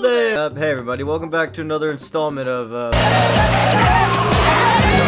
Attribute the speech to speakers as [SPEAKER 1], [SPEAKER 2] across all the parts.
[SPEAKER 1] Hello there! Hey everybody, welcome back to another installment of,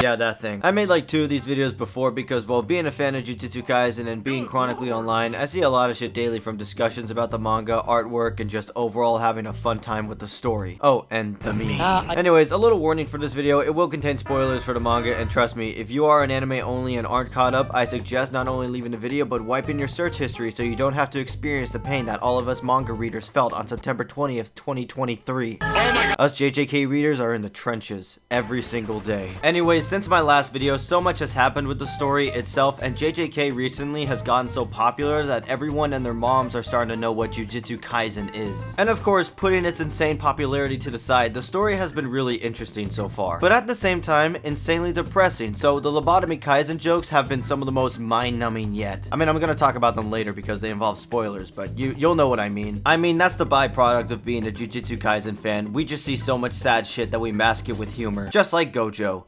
[SPEAKER 1] yeah, that thing. I made like 2 of these videos before because, well, being a fan of Jujutsu Kaisen and being chronically online, I see a lot of shit daily from discussions about the manga, artwork, and just overall having a fun time with the story. Oh, and the memes. Anyways, a little warning for this video, it will contain spoilers for the manga, and trust me, if you are an anime only and aren't caught up, I suggest not only leaving the video, but wiping your search history so you don't have to experience the pain that all of us manga readers felt on September 20th, 2023. Us JJK readers are in the trenches every single day. Anyways, since my last video, so much has happened with the story itself, and JJK recently has gotten so popular that everyone and their moms are starting to know what Jujutsu Kaisen is. And of course, putting its insane popularity to the side, the story has been really interesting so far. But at the same time, insanely depressing, so the Lobotomy Kaisen jokes have been some of the most mind-numbing yet. I mean, I'm gonna talk about them later because they involve spoilers, but you'll know what I mean. I mean, that's the byproduct of being a Jujutsu Kaisen fan. We just see so much sad shit that we mask it with humor. Just like Gojo.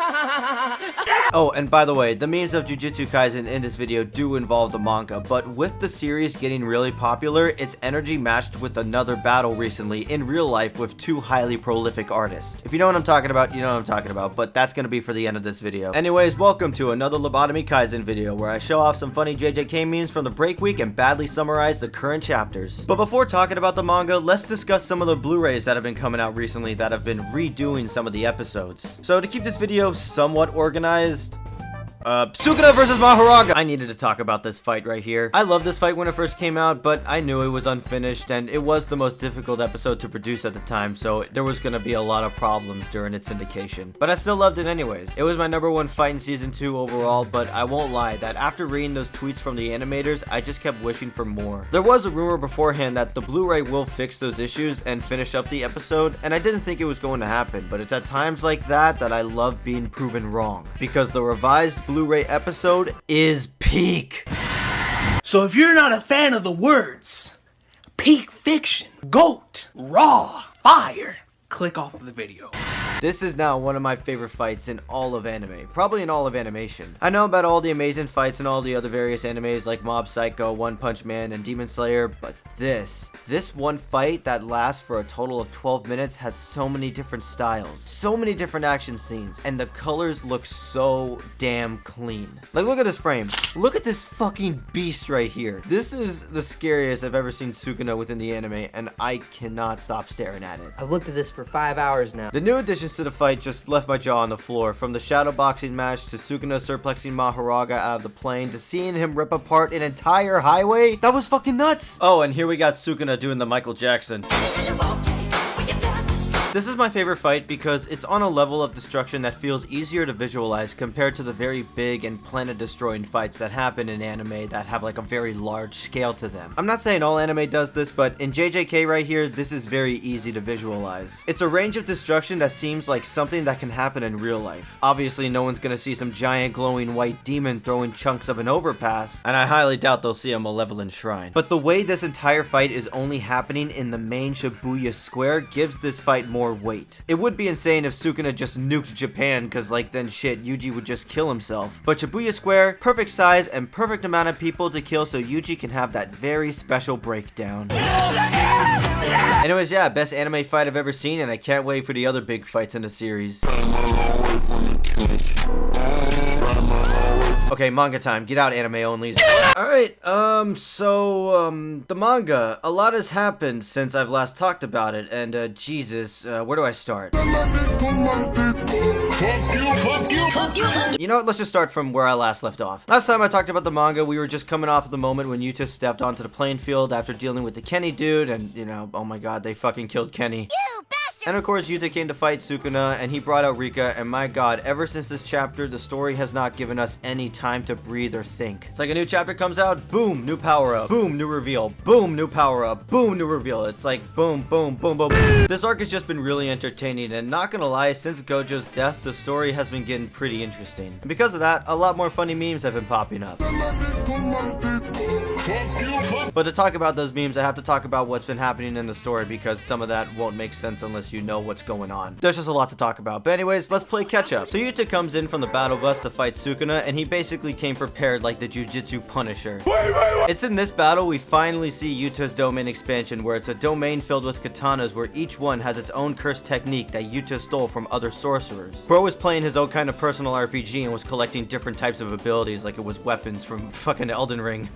[SPEAKER 1] Oh, and by the way, the memes of Jujutsu Kaisen in this video do involve the manga, but with the series getting really popular, its energy matched with another battle recently in real life with 2 highly prolific artists. If you know what I'm talking about, you know what I'm talking about, but that's gonna be for the end of this video. Anyways, welcome to another Lobotomy Kaisen video where I show off some funny JJK memes from the break week and badly summarize the current chapters. But before talking about the manga, let's discuss some of the Blu-rays that have been coming out recently that have been redoing some of the episodes. So to keep this video somewhat organized, Sukuna versus Mahoraga. I needed to talk about this fight right here. I loved this fight when it first came out, but I knew it was unfinished, and it was the most difficult episode to produce at the time, so there was gonna be a lot of problems during its syndication. But I still loved it anyways. It was my #1 fight in season 2 overall, but I won't lie that after reading those tweets from the animators, I just kept wishing for more. There was a rumor beforehand that the Blu-ray will fix those issues and finish up the episode, and I didn't think it was going to happen, but it's at times like that that I love being proven wrong, because the revised Blu-ray episode is peak.
[SPEAKER 2] So if you're not a fan of the words peak fiction, goat, raw, fire, click off of the video.
[SPEAKER 1] This is now one of my favorite fights in all of anime, probably in all of animation. I know about all the amazing fights in all the other various animes like Mob Psycho, One Punch Man, and Demon Slayer, but this one fight that lasts for a total of 12 minutes has so many different styles, so many different action scenes, and the colors look so damn clean. Like, look at this frame. Look at this fucking beast right here. This is the scariest I've ever seen Sukuna within the anime, and I cannot stop staring at it.
[SPEAKER 3] I've looked at this for 5 hours now.
[SPEAKER 1] The new additions to the fight just left my jaw on the floor, from the shadow boxing match to Sukuna surplexing Mahoraga out of the plane to seeing him rip apart an entire highway. That was fucking nuts. Oh, and here we got Sukuna doing the Michael Jackson. This is my favorite fight because it's on a level of destruction that feels easier to visualize compared to the very big and planet-destroying fights that happen in anime that have like a very large scale to them. I'm not saying all anime does this, but in JJK right here, this is very easy to visualize. It's a range of destruction that seems like something that can happen in real life. Obviously, no one's gonna see some giant glowing white demon throwing chunks of an overpass, and I highly doubt they'll see a malevolent shrine. But the way this entire fight is only happening in the main Shibuya Square gives this fight more weight. It would be insane if Sukuna just nuked Japan, cause like then shit, Yuji would just kill himself. But Shibuya Square, perfect size and perfect amount of people to kill so Yuji can have that very special breakdown. Anyways, yeah, best anime fight I've ever seen, and I can't wait for the other big fights in the series. Okay, manga time. Get out, anime onlys. Alright, the manga. A lot has happened since I've last talked about it, and, Jesus, where do I start? You know what, let's just start from where I last left off. Last time I talked about the manga, we were just coming off of the moment when Yuta stepped onto the playing field after dealing with the Kenny dude, and, you know, oh my god, they fucking killed Kenny. And of course, Yuta came to fight Sukuna, and he brought out Rika, and my god, ever since this chapter, the story has not given us any time to breathe or think. It's like a new chapter comes out, boom, new power-up, boom, new reveal, boom, new power-up, boom, new reveal. It's like boom, boom, boom, boom. This arc has just been really entertaining, and not gonna lie, since Gojo's death, the story has been getting pretty interesting. And because of that, a lot more funny memes have been popping up. But to talk about those memes, I have to talk about what's been happening in the story because some of that won't make sense unless you know what's going on. There's just a lot to talk about. But anyways, let's play catch up. So Yuta comes in from the battle bus to fight Sukuna, and he basically came prepared like the Jujutsu Punisher. It's in this battle we finally see Yuta's domain expansion, where it's a domain filled with katanas where each one has its own cursed technique that Yuta stole from other sorcerers. Bro was playing his own kind of personal RPG and was collecting different types of abilities like it was weapons from fucking Elden Ring.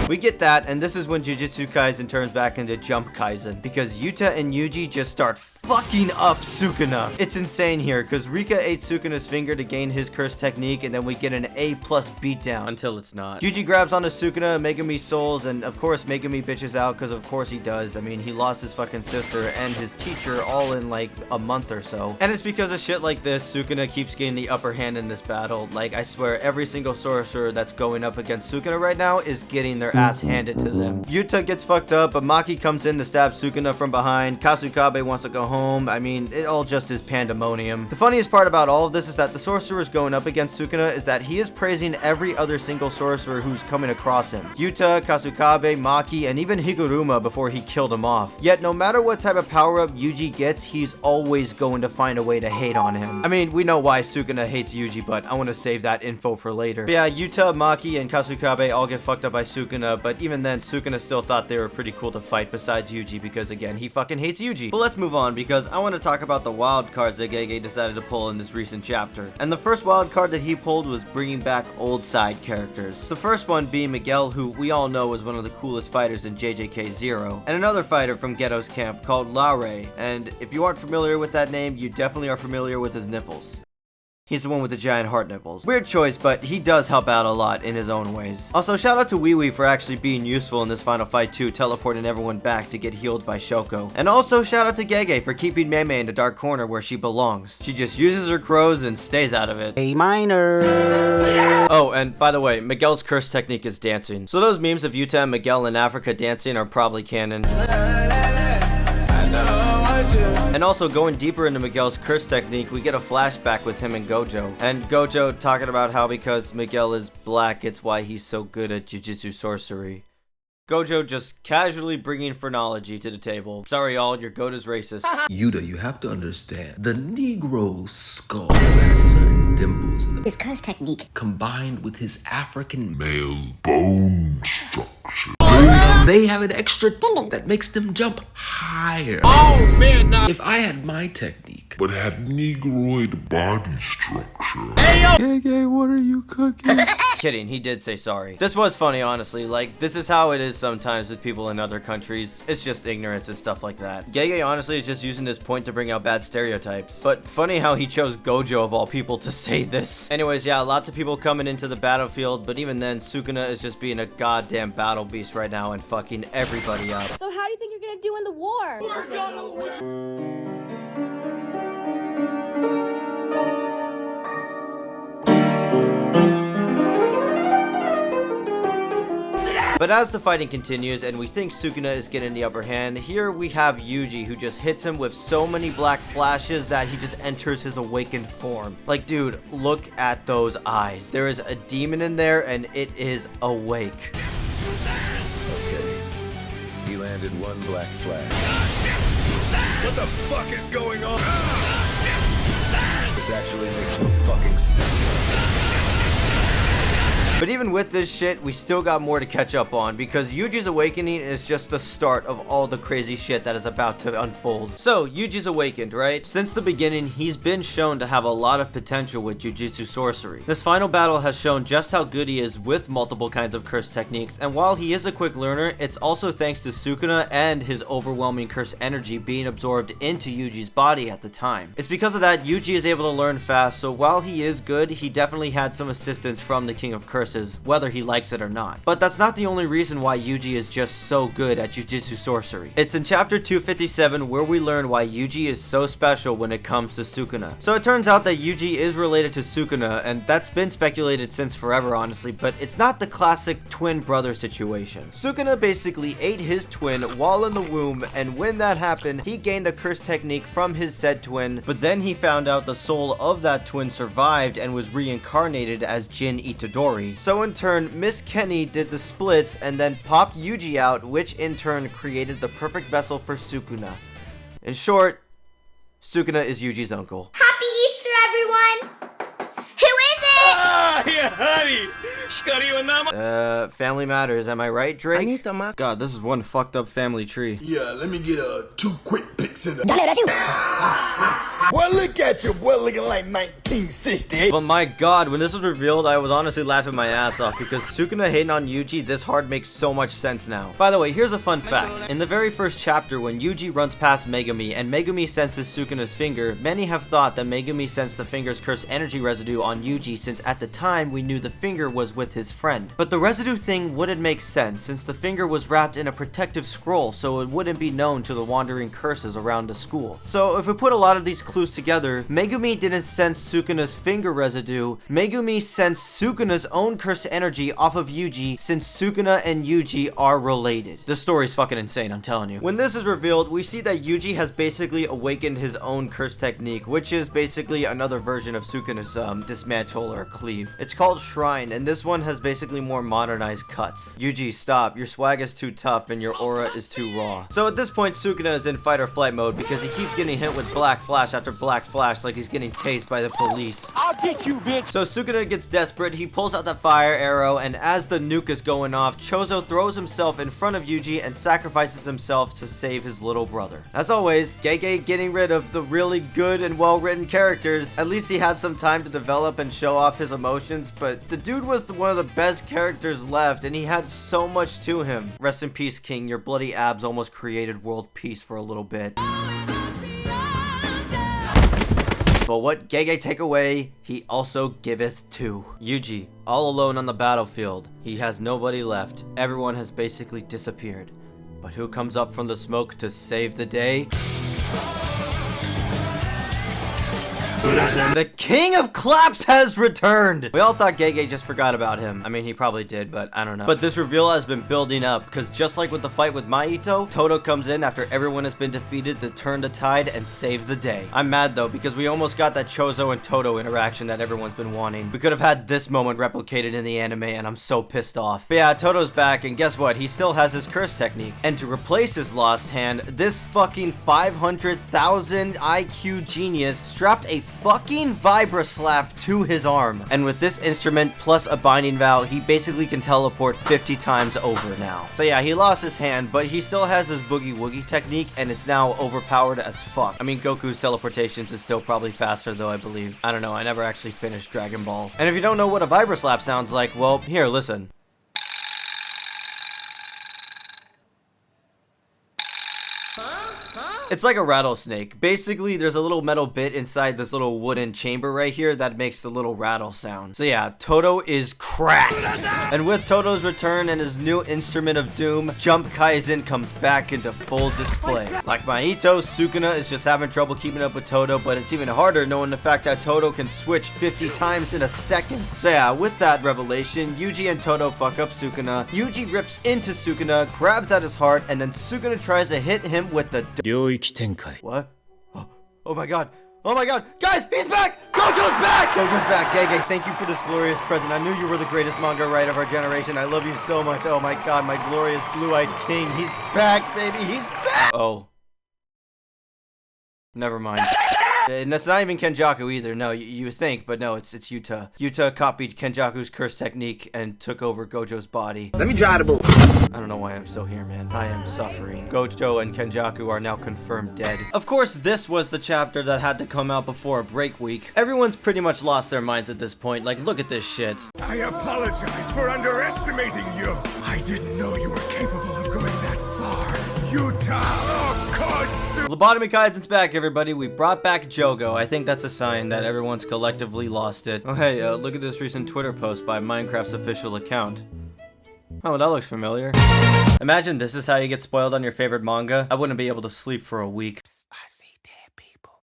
[SPEAKER 1] We get that, and this is when Jujutsu Kaisen turns back into Jump Kaisen, because Yuta and Yuji just start fucking up Sukuna. It's insane here, because Rika ate Sukuna's finger to gain his cursed technique, and then we get an A+ beatdown, until it's not. Yuji grabs onto Sukuna, Megumi souls, and of course Megumi bitches out, because of course he does. I mean, he lost his fucking sister and his teacher all in like a month or so. And it's because of shit like this, Sukuna keeps getting the upper hand in this battle. Like, I swear, every single sorcerer that's going up against Sukuna right now is getting their ass handed to them. Yuta gets fucked up, but Maki comes in to stab Sukuna from behind. Kasukabe wants to go home. I mean, it all just is pandemonium. The funniest part about all of this is that the sorcerers going up against Sukuna is that he is praising every other single sorcerer who's coming across him. Yuta, Kasukabe, Maki, and even Higuruma before he killed him off. Yet no matter what type of power-up Yuji gets, he's always going to find a way to hate on him. I mean, we know why Sukuna hates Yuji, but I want to save that info for later. But yeah, Yuta, Maki, and Kasukabe all get fucked up by Sukuna, but even then, Sukuna still thought they were pretty cool to fight besides Yuji because, again, he fucking hates Yuji. But let's move on because I want to talk about the wild cards that Gege decided to pull in this recent chapter. And the first wild card that he pulled was bringing back old side characters. The first one being Miguel, who we all know was one of the coolest fighters in JJK 0, and another fighter from Geto's camp called Laure, and if you aren't familiar with that name, you definitely are familiar with his nipples. He's the one with the giant heart nipples. Weird choice, but he does help out a lot in his own ways. Also, shout out to Wee Wee for actually being useful in this final fight too, teleporting everyone back to get healed by Shoko. And also, shout out to Gege for keeping Mei Mei in the dark corner where she belongs. She just uses her crows and stays out of it.
[SPEAKER 3] A minor.
[SPEAKER 1] Oh, and by the way, Miguel's curse technique is dancing. So those memes of Yuta and Miguel in Africa dancing are probably canon. And also, going deeper into Miguel's curse technique, we get a flashback with him and Gojo. And Gojo talking about how because Miguel is black, it's why he's so good at Jujutsu sorcery. Gojo just casually bringing phrenology to the table. Sorry y'all, your goat is racist.
[SPEAKER 4] Yuta, you have to understand, the Negro's skull has certain dimples in
[SPEAKER 5] His curse technique,
[SPEAKER 4] combined with his African male bone structure. They have an extra that makes them jump higher. Oh man, if I had my technique, but had Negroid body structure. Hey yo! Gege, what are you cooking?
[SPEAKER 1] Kidding, he did say sorry. This was funny, honestly. Like, this is how it is sometimes with people in other countries. It's just ignorance and stuff like that. Gege honestly is just using this point to bring out bad stereotypes. But funny how he chose Gojo of all people to say this. Anyways, yeah, lots of people coming into the battlefield, but even then, Sukuna is just being a goddamn battle beast right now and fucking everybody up.
[SPEAKER 6] So how do you think you're gonna do in the war?
[SPEAKER 2] We're gonna win.
[SPEAKER 1] But as the fighting continues and we think Sukuna is getting the upper hand, here we have Yuji who just hits him with so many black flashes that he just enters his awakened form. Like, dude, look at those eyes. There is a demon in there and it is awake.
[SPEAKER 7] Okay. He landed one black flash. What the fuck is going on? This actually makes no fucking sense.
[SPEAKER 1] But even with this shit, we still got more to catch up on because Yuji's awakening is just the start of all the crazy shit that is about to unfold. So, Yuji's awakened, right? Since the beginning, he's been shown to have a lot of potential with Jujutsu sorcery. This final battle has shown just how good he is with multiple kinds of curse techniques, and while he is a quick learner, it's also thanks to Sukuna and his overwhelming curse energy being absorbed into Yuji's body at the time. It's because of that, Yuji is able to learn fast, so while he is good, he definitely had some assistance from the King of Curses, whether he likes it or not. But that's not the only reason why Yuji is just so good at Jujutsu sorcery. It's in chapter 257 where we learn why Yuji is so special when it comes to Sukuna. So it turns out that Yuji is related to Sukuna, and that's been speculated since forever, honestly, but it's not the classic twin brother situation. Sukuna basically ate his twin while in the womb, and when that happened, he gained a curse technique from his said twin, but then he found out the soul of that twin survived and was reincarnated as Jin Itadori. Yuji. So in turn, Miss Kenny did the splits and then popped Yuji out, which in turn created the perfect vessel for Sukuna. In short, Sukuna is Yuji's uncle.
[SPEAKER 6] Happy Easter, everyone! Who is it?
[SPEAKER 2] Ah, yeah, honey.
[SPEAKER 1] Family matters, am I right, Drake? God, this is one fucked up family tree.
[SPEAKER 7] Yeah, let me get 2 quick pics in the. Well, look at you, boy, looking like 1960.
[SPEAKER 1] But my god, when this was revealed, I was honestly laughing my ass off because Sukuna hating on Yuji this hard makes so much sense now. By the way, here's a fun fact. In the very first chapter, when Yuji runs past Megumi and Megumi senses Sukuna's finger, many have thought that Megumi sensed the finger's cursed energy residue on Yuji since at the time we knew the finger was with his friend. But the residue thing wouldn't make sense since the finger was wrapped in a protective scroll so it wouldn't be known to the wandering curses around the school. So if we put a lot of these clues together, Megumi didn't sense Sukuna's finger residue, Megumi sensed Sukuna's own cursed energy off of Yuji since Sukuna and Yuji are related. This story's fucking insane, I'm telling you. When this is revealed, we see that Yuji has basically awakened his own curse technique, which is basically another version of Sukuna's dismantle or cleave. It's called Shrine, and this one has basically more modernized cuts. Yuji, stop. Your swag is too tough and your aura is too raw. So at this point, Sukuna is in fight or flight mode because he keeps getting hit with black flash after black flash like he's getting tased by the police.
[SPEAKER 2] I'll get you, bitch.
[SPEAKER 1] So Sukuna gets desperate, he pulls out the fire arrow, and as the nuke is going off, Chozo throws himself in front of Yuji and sacrifices himself to save his little brother. As always, Gege getting rid of the really good and well-written characters. At least he had some time to develop and show off his emotions, but the dude was one of the best characters left, and he had so much to him. Rest in peace, King. Your bloody abs almost created world peace for a little bit. But what Gege take away, he also giveth too. Yuji, all alone on the battlefield. He has nobody left. Everyone has basically disappeared. But who comes up from the smoke to save the day? The King of Claps has returned! We all thought Gege just forgot about him. I mean, he probably did, but I don't know. But this reveal has been building up, because just like with the fight with Maito, Todo comes in after everyone has been defeated to turn the tide and save the day. I'm mad though, because we almost got that Chozo and Todo interaction that everyone's been wanting. We could have had this moment replicated in the anime, and I'm so pissed off. But yeah, Todo's back, and guess what? He still has his curse technique. And to replace his lost hand, this fucking 500,000 IQ genius strapped a fucking vibra slap to his arm. And with this instrument plus a binding vow, he basically can teleport 50 times over now. So yeah, he lost his hand, but he still has his boogie woogie technique, and it's now overpowered as fuck. I mean, Goku's teleportations is still probably faster though, I believe. I don't know, I never actually finished Dragon Ball. And if you don't know what a vibra slap sounds like, well, here, listen. It's like a rattlesnake. Basically, there's a little metal bit inside this little wooden chamber right here that makes the little rattle sound. So yeah, Todo is cracked. And with Todo's return and his new instrument of doom, Jump Kaisen comes back into full display. Like Maito, Sukuna is just having trouble keeping up with Todo, but it's even harder knowing the fact that Todo can switch 50 times in a second. So yeah, with that revelation, Yuji and Todo fuck up Sukuna. Yuji rips into Sukuna, grabs at his heart, and then Sukuna tries to hit him with the What? Oh my god. Oh my god. Guys, he's back! Gojo's back! Gojo's back. Gege, thank you for this glorious present. I knew you were the greatest manga writer of our generation. I love you so much. Oh my god, my glorious blue-eyed king. He's back, baby. He's back! Oh. Never mind. And that's not even Kenjaku either. No, you think, but no, it's Yuta. Yuta copied Kenjaku's curse technique and took over Gojo's body.
[SPEAKER 3] Let me dry the boot.
[SPEAKER 1] I don't know why I'm still here, man. I am suffering. Gojo and Kenjaku are now confirmed dead. Of course, this was the chapter that had to come out before a break week. Everyone's pretty much lost their minds at this point. Like, look at this shit.
[SPEAKER 7] I apologize for underestimating you. I didn't know you were capable of going that far. Utah! Oh, God!
[SPEAKER 1] Lobotomy Kaisen's back, everybody. We brought back Jogo. I think that's a sign that everyone's collectively lost it. Oh, hey, look at this recent Twitter post by Minecraft's official account. Oh, that looks familiar. Imagine this is how you get spoiled on your favorite manga. I wouldn't be able to sleep for a week. Psst, I see dead people.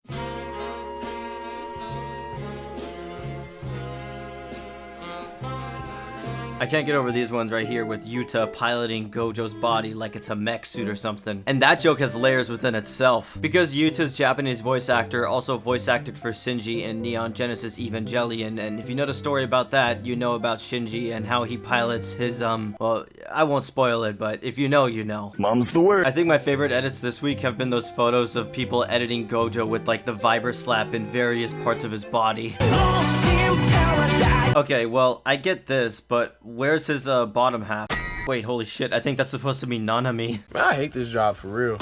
[SPEAKER 1] I can't get over these ones right here with Yuta piloting Gojo's body like it's a mech suit or something. And that joke has layers within itself, because Yuta's Japanese voice actor also voice acted for Shinji in Neon Genesis Evangelion, and if you know the story about that, you know about Shinji and how he pilots his, well, I won't spoil it, but if you know, you know.
[SPEAKER 7] Mom's the word.
[SPEAKER 1] I think my favorite edits this week have been those photos of people editing Gojo with like the Viber slap in various parts of his body. Okay, well, I get this, but where's his bottom half? Wait, holy shit, I think that's supposed to be Nanami.
[SPEAKER 3] Man, I hate this job for real.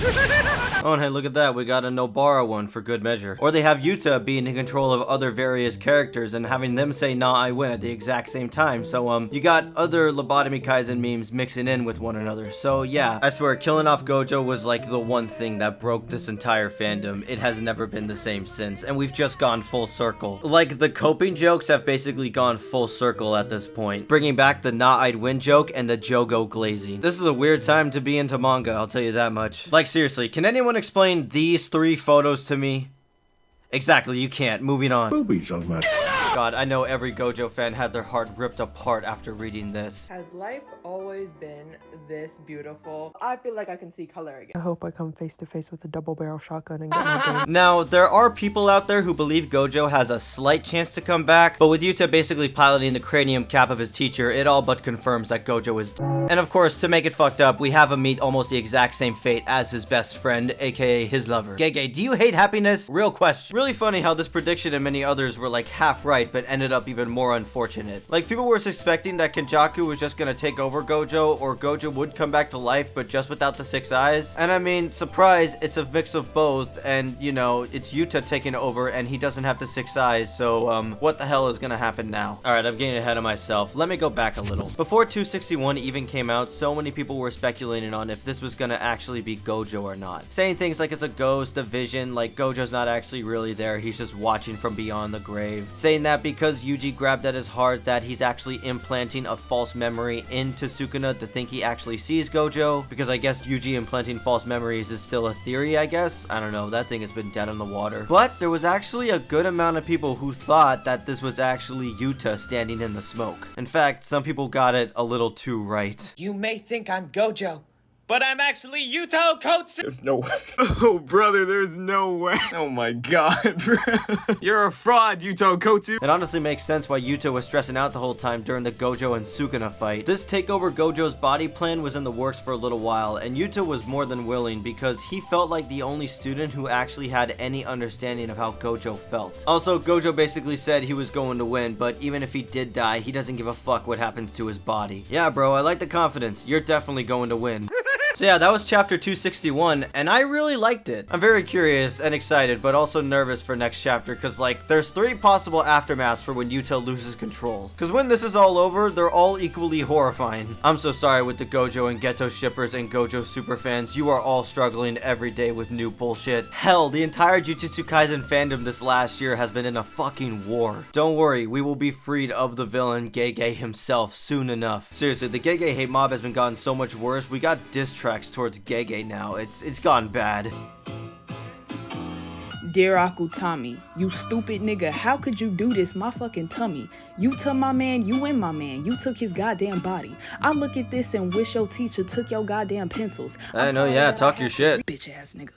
[SPEAKER 1] Oh, and hey, look at that, we got a Nobara one for good measure. Or they have Yuta being in control of other various characters and having them say, nah, I win at the exact same time. So, you got other Lobotomy Kaisen memes mixing in with one another. So, yeah, I swear, killing off Gojo was like the one thing that broke this entire fandom. It has never been the same since, and we've just gone full circle. Like, the coping jokes have basically gone full circle at this point, bringing back the nah, I'd win joke and the Jogo Glazy. This is a weird time to be into manga, I'll tell you that much. Like, seriously, can anyone explain these 3 photos to me? Exactly, you can't. Moving on.
[SPEAKER 7] Boobies on my...
[SPEAKER 1] God, I know every Gojo fan had their heart ripped apart after reading this.
[SPEAKER 5] Has life always been this beautiful? I feel like I can see color again.
[SPEAKER 8] I hope I come face to face with a double barrel shotgun and get my day.
[SPEAKER 1] Now, there are people out there who believe Gojo has a slight chance to come back, but with Yuta basically piloting the cranium cap of his teacher, it all but confirms that Gojo is dead. And of course, to make it fucked up, we have him meet almost the exact same fate as his best friend, aka his lover. Gege, do you hate happiness? Real question. Really funny how this prediction and many others were like half right, but ended up even more unfortunate. Like, people were suspecting that Kenjaku was just gonna take over Gojo, or Gojo would come back to life, but just without the 6 eyes. And I mean, surprise, it's a mix of both, and you know, it's Yuta taking over, and he doesn't have the 6 eyes, so what the hell is gonna happen now? Alright, I'm getting ahead of myself. Let me go back a little. Before 261 even came out, so many people were speculating on if this was gonna actually be Gojo or not. Saying things like it's a ghost, a vision, like Gojo's not actually really there, he's just watching from beyond the grave. Saying that because Yuji grabbed at his heart that he's actually implanting a false memory into Sukuna to think he actually sees Gojo, because I guess Yuji implanting false memories is still a theory, I guess. I don't know, that thing has been dead on the water. But there was actually a good amount of people who thought that this was actually Yuta standing in the smoke. In fact, some people got it a little too right.
[SPEAKER 5] You may think I'm Gojo, but I'm actually Yuto Kotsu!
[SPEAKER 3] There's no way. Oh, brother, there's no way. Oh my god, bro. You're a fraud, Yuto Kotsu.
[SPEAKER 1] It honestly makes sense why Yuta was stressing out the whole time during the Gojo and Sukuna fight. This takeover Gojo's body plan was in the works for a little while, and Yuta was more than willing because he felt like the only student who actually had any understanding of how Gojo felt. Also, Gojo basically said he was going to win, but even if he did die, he doesn't give a fuck what happens to his body. Yeah, bro, I like the confidence. You're definitely going to win. So yeah, that was chapter 261, and I really liked it. I'm very curious and excited, but also nervous for next chapter, because like, there's 3 possible aftermaths for when Yuta loses control. Because when this is all over, they're all equally horrifying. I'm so sorry with the Gojo and Geto shippers and Gojo superfans. You are all struggling every day with new bullshit. Hell, the entire Jujutsu Kaisen fandom this last year has been in a fucking war. Don't worry, we will be freed of the villain Gege himself soon enough. Seriously, the Gege hate mob has been gotten so much worse. We got diss tracks towards Gege now. It's gone bad.
[SPEAKER 9] Dear Akutami, you stupid nigga, how could you do this, my fucking tummy? You took my man, you and my man, you took his goddamn body. I look at this and wish your teacher took your goddamn pencils.
[SPEAKER 1] I know, yeah, talk your shit.
[SPEAKER 9] Bitch ass nigga.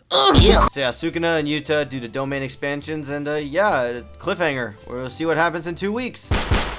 [SPEAKER 1] So yeah, Sukuna and Yuta do the domain expansions, and yeah, cliffhanger. We'll see what happens in 2 weeks.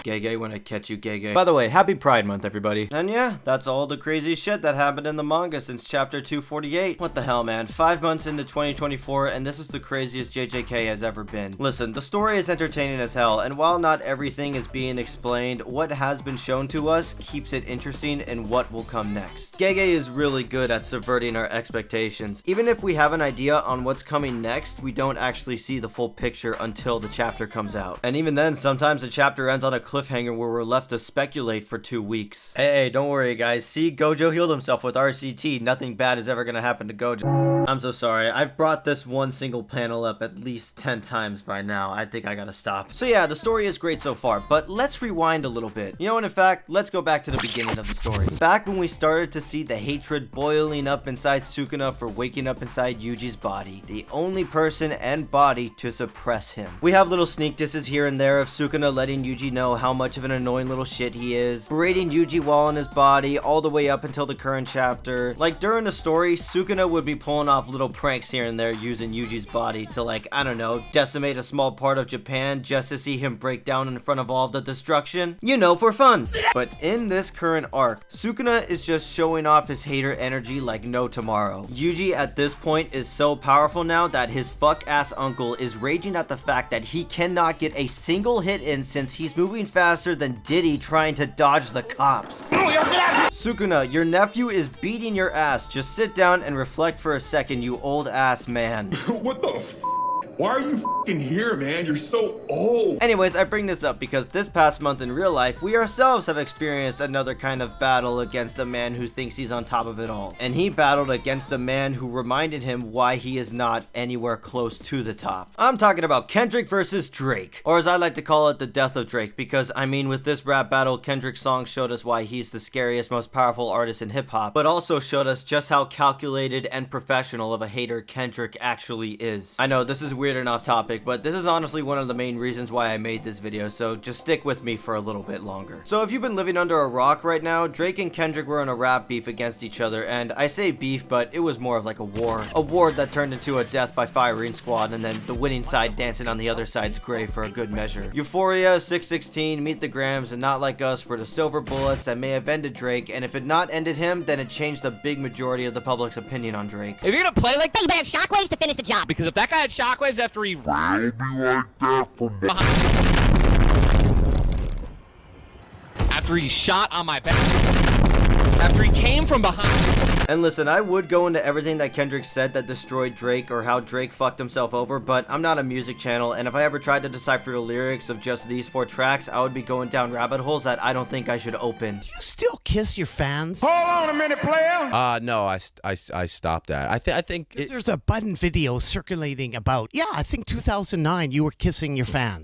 [SPEAKER 1] Gege, when I catch you, Gege. By the way, happy Pride Month, everybody. And yeah, that's all the crazy shit that happened in the manga since chapter 248. What the hell, man? 5 months into 2024, and this is the craziest JJK has ever been. Listen, the story is entertaining as hell, and while not everything is being explained, what has been shown to us keeps it interesting in what will come next. Gege is really good at subverting our expectations. Even if we have an idea on what's coming next, we don't actually see the full picture until the chapter comes out. And even then, sometimes the chapter ends on a cliffhanger where we're left to speculate for 2 weeks. Hey, don't worry guys, see, Gojo healed himself with RCT, nothing bad is ever gonna happen to Gojo. I'm so sorry, I've brought this one single panel up at least 10 times by now. I think I gotta stop. So yeah, the story is great so far, but let's rewind a little bit. You know what, in fact, let's go back to the beginning of the story. Back when we started to see the hatred boiling up inside Sukuna for waking up inside Yuji's body, the only person and body to suppress him. We have little sneak disses here and there of Sukuna letting Yuji know how much of an annoying little shit he is, berating Yuji while on his body all the way up until the current chapter. Like during the story, Sukuna would be pulling off little pranks here and there using Yuji's body to, like, I don't know, decimate a small part of Japan just to see him break down in front of all of the destruction. You know, for fun. But in this current arc, Sukuna is just showing off his hater energy like no tomorrow. Yuji at this point is so powerful now that his fuck ass uncle is raging at the fact that he cannot get a single hit in since he's moving faster than Diddy trying to dodge the cops. Sukuna, your nephew is beating your ass. Just sit down and reflect for a second, you old ass man.
[SPEAKER 7] What the f? Why are you f***ing here, man? You're so old.
[SPEAKER 1] Anyways, I bring this up because this past month in real life, we ourselves have experienced another kind of battle against a man who thinks he's on top of it all. And he battled against a man who reminded him why he is not anywhere close to the top. I'm talking about Kendrick versus Drake. Or as I like to call it, the death of Drake. Because, I mean, with this rap battle, Kendrick's song showed us why he's the scariest, most powerful artist in hip-hop. But also showed us just how calculated and professional of a hater Kendrick actually is. I know, this is weird and off topic, but this is honestly one of the main reasons why I made this video, so just stick with me for a little bit longer. So if you've been living under a rock right now, Drake and Kendrick were in a rap beef against each other, and I say beef, but it was more of like a war. A war that turned into a death by firing squad, and then the winning side dancing on the other side's grave for a good measure. Euphoria, 616, Meet the Grams, and Not Like Us were the silver bullets that may have ended Drake, and if it not ended him, then it changed the big majority of the public's opinion on Drake.
[SPEAKER 10] If you're gonna play like that,
[SPEAKER 6] You better have shockwaves to finish the job.
[SPEAKER 10] because if that guy had shockwaves after he after he shot on my back, after he came from behind.
[SPEAKER 1] And listen, I would go into everything that Kendrick said that destroyed Drake or how Drake fucked himself over, but I'm not a music channel, and if I ever tried to decipher the lyrics of just these 4 tracks, I would be going down rabbit holes that I don't think I should open.
[SPEAKER 11] You still kiss your fans?
[SPEAKER 7] Hold on a minute, player.
[SPEAKER 12] No, I stopped that. I think
[SPEAKER 11] There's a Button video circulating about, I think 2009, you were kissing your fans.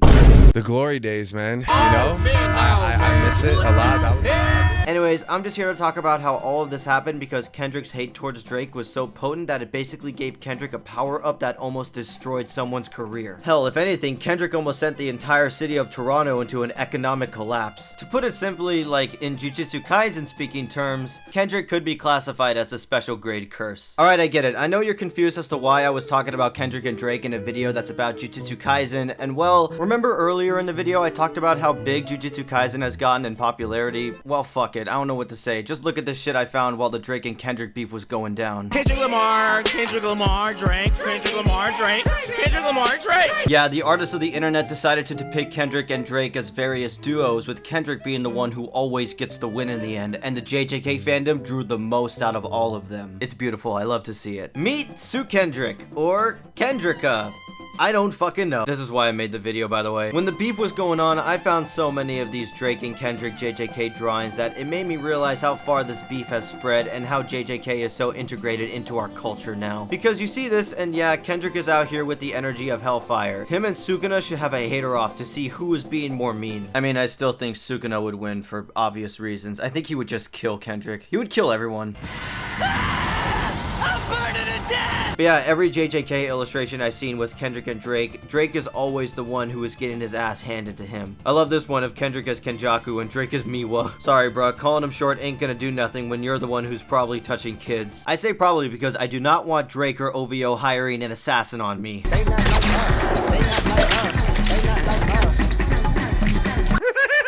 [SPEAKER 12] the glory days, man. You know, I miss it a lot.
[SPEAKER 1] Anyways, I'm just here to talk about how all of this happened because Kendrick's hate towards Drake was so potent that it basically gave Kendrick a power-up that almost destroyed someone's career. Hell, if anything, Kendrick almost sent the entire city of Toronto into an economic collapse. To put it simply, like in Jujutsu Kaisen speaking terms, Kendrick could be classified as a special grade curse. Alright, I get it. I know you're confused as to why I was talking about Kendrick and Drake in a video that's about Jujutsu Kaisen, and well, remember earlier in the video I talked about how big Jujutsu Kaisen has gotten in popularity? Well, fuck it. I don't know what to say. Just look at this shit I found while the Drake and Kendrick beef was going down.
[SPEAKER 11] Kendrick Lamar, Drake, Kendrick Lamar, Drake, Kendrick Lamar, Drake.
[SPEAKER 1] Yeah, the artists of the internet decided to depict Kendrick and Drake as various duos, with Kendrick being the one who always gets the win in the end, and the JJK fandom drew the most out of all of them. It's beautiful. I love to see it. Meet Sue Kendrick, or Kendricka. I don't fucking know. This is why I made the video, by the way. When the beef was going on, I found so many of these Drake and Kendrick JJK drawings that it made me realize how far this beef has spread and how JJK is so integrated into our culture now. Because you see this, and yeah, Kendrick is out here with the energy of Hellfire. Him and Sukuna should have a hater off to see who is being more mean. I mean, I still think Sukuna would win for obvious reasons. I think he would just kill Kendrick. He would kill everyone. But yeah, every JJK illustration I've seen with Kendrick and Drake, Drake is always the one who is getting his ass handed to him. I love this one of Kendrick as Kenjaku and Drake as Miwa. Sorry, bruh, calling him short ain't gonna do nothing when you're the one who's probably touching kids. I say probably because I do not want Drake or OVO hiring an assassin on me.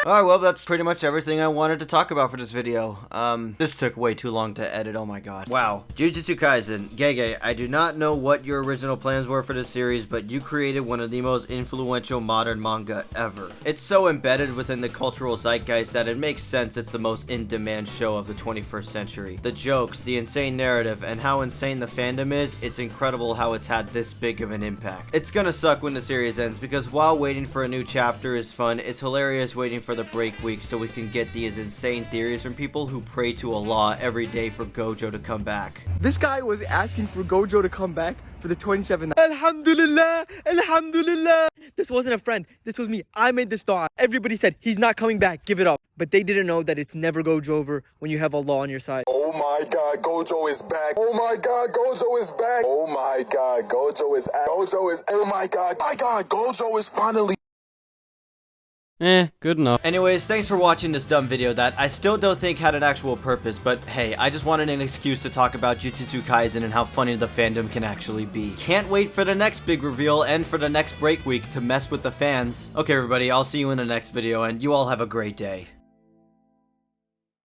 [SPEAKER 1] Alright, well, that's pretty much everything I wanted to talk about for this video. This took way too long to edit, oh my god. Wow. Jujutsu Kaisen. Gege, I do not know what your original plans were for this series, but you created one of the most influential modern manga ever. It's so embedded within the cultural zeitgeist that it makes sense it's the most in-demand show of the 21st century. The jokes, the insane narrative, and how insane the fandom is, it's incredible how it's had this big of an impact. It's gonna suck when the series ends, because while waiting for a new chapter is fun, it's hilarious waiting for the break week so we can get these insane theories from people who pray to Allah every day for Gojo to come back.
[SPEAKER 2] This guy was asking for Gojo to come back for the 27th.
[SPEAKER 8] Alhamdulillah, Alhamdulillah. This wasn't a friend. This was me. I made this dua. Everybody said he's not coming back. Give it up. But they didn't know that it's never Gojo over when you have Allah on your side.
[SPEAKER 7] Oh my god, Gojo is back. Oh my god, Gojo is back. Oh my god, Gojo is oh my god, Gojo is finally
[SPEAKER 10] Good enough.
[SPEAKER 1] Anyways, thanks for watching this dumb video that I still don't think had an actual purpose, but hey, I just wanted an excuse to talk about Jujutsu Kaisen and how funny the fandom can actually be. Can't wait for the next big reveal and for the next break week to mess with the fans. Okay everybody, I'll see you in the next video and you all have a great day.